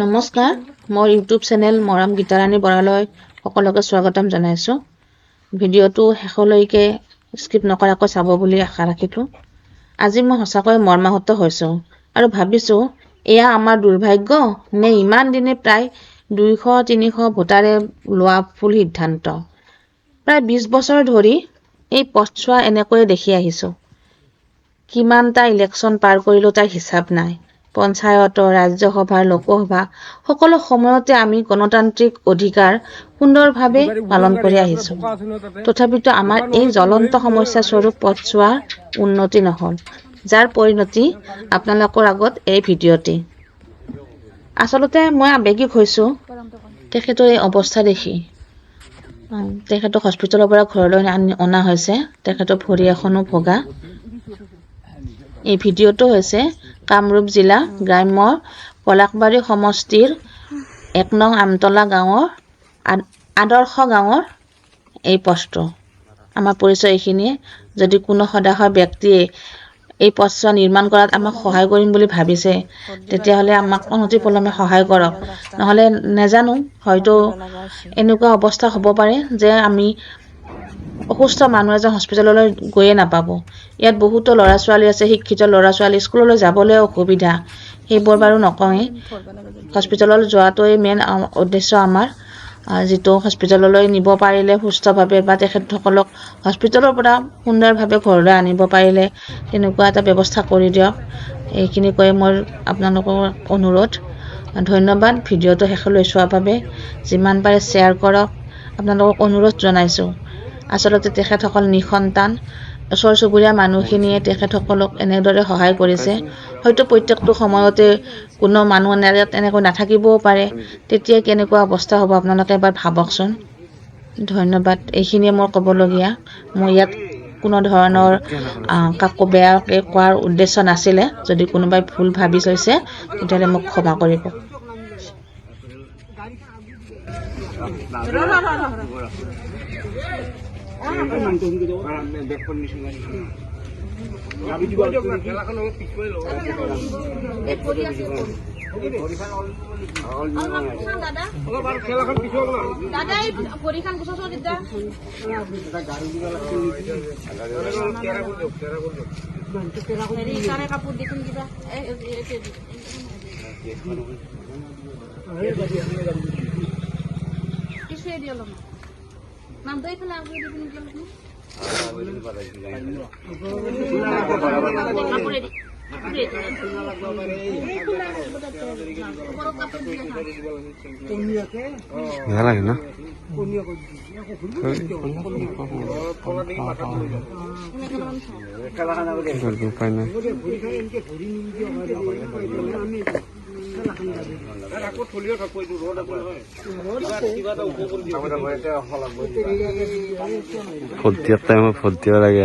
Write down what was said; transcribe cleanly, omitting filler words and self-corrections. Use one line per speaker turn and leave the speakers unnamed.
নমস্কাৰ, মোৰ YouTube channel মৰম গীতাৰাণী বৰালৈ সকলোকে স্বাগতম জনাইছোঁ। ভিডিঅ'টো শেষলৈকে স্কিপ নকৰাকৈ চাব বুলি আশা ৰাখিছোঁ। আজি মই সঁচাকৈ মৰ্মাহত হৈছোঁ আৰু ভাবিছোঁ এয়া আমাৰ দুৰ্ভাগ্য নে ইমান দিনে প্ৰায় 200-300 ভোটাৰে লোৱা ভুল সিদ্ধান্ত। প্ৰায় 20 বছৰ ধৰি এই পথছোৱা এনেকৈয়ে দেখি আহিছোঁ। কিমানটা ইলেকশ্যন পাৰ কৰিলোঁ তাৰ হিচাপ নাই। পঞ্চায়ত, ৰাজ্যসভা, লোকসভা সকলো সময়তে আমি গণতান্ত্ৰিক অধিকাৰ সুন্দৰভাৱে পালন কৰি আহিছোঁ। তথাপিতো আমাৰ এই জ্বলন্ত সমস্যাস্বৰূপ পথছোৱাৰ উন্নতি নহ'ল, যাৰ পৰিণতি আপোনালোকৰ আগত এই ভিডিঅ'টি। আচলতে মই আৱেগিক হৈছোঁ তেখেতৰ এই অৱস্থা দেখি। তেখেতক হস্পিটেলৰ পৰা ঘৰলৈ অনা হৈছে, তেখেতৰ ভৰি এখনো ভগা। এই ভিডিঅ'টো হৈছে কামৰূপ জিলা গ্ৰাম্য পলাশবাৰী সমষ্টিৰ 1 নং আমতলা গাঁৱৰ আদৰ্শ গাঁৱৰ এই পথটো। আমাৰ পৰিচয় এইখিনিয়ে। যদি কোনো সদাশয় ব্যক্তিয়ে এই পথছোৱা নিৰ্মাণ কৰাত আমাক সহায় কৰিম বুলি ভাবিছে, তেতিয়াহ'লে আমাক অনতিপলমে সহায় কৰক। নহ'লে নাজানো, হয়তো এনেকুৱা অৱস্থা হ'ব পাৰে যে আমি অসুস্থ মানুহ এজন হস্পিটেললৈ গৈয়ে নাপাব। ইয়াত বহুতো ল'ৰা ছোৱালী আছে, শিক্ষিত ল'ৰা ছোৱালী, স্কুললৈ যাবলৈ অসুবিধা। সেইবোৰ বাৰু নকওঁৱেই, হস্পিটেললৈ যোৱাটোৱেই মেইন উদ্দেশ্য আমাৰ। যিটো হস্পিটেললৈ নিব পাৰিলে সুস্থভাৱে বা তেখেতসকলক হস্পিটেলৰ পৰা সুন্দৰভাৱে ঘৰলৈ আনিব পাৰিলে তেনেকুৱা এটা ব্যৱস্থা কৰি দিয়ক। এইখিনি কৈ মোৰ আপোনালোকৰ অনুৰোধ। ধন্যবাদ ভিডিঅ'টো শেষলৈ চোৱাৰ বাবে। যিমান পাৰে শ্বেয়াৰ কৰক, আপোনালোকক অনুৰোধ জনাইছোঁ। আচলতে তেখেতসকল নিঃসন্তান, ওচৰ চুবুৰীয়া মানুহখিনিয়ে তেখেতসকলক এনেদৰে সহায় কৰিছে। হয়তো প্ৰত্যেকটো সময়তে কোনো মানুহ এনেকৈ নাথাকিবও পাৰে, তেতিয়া কেনেকুৱা অৱস্থা হ'ব আপোনালোকে এবাৰ ভাবকচোন। ধন্যবাদ, এইখিনিয়ে মোৰ ক'বলগীয়া। মই ইয়াত কোনো ধৰণৰ কাকো বেয়াকৈ কোৱাৰ উদ্দেশ্য নাছিলে। যদি কোনোবাই ভুল ভাবি লৈছে তেতিয়াহ'লে মোক ক্ষমা কৰিব। নামটো এইফালে আগলৈ দি পিনি
বেয়া লাগে না? উপায় নাই। ফৰ্টিয়াৰ টাইমত ফৰ্টিয়াৰ লাগে।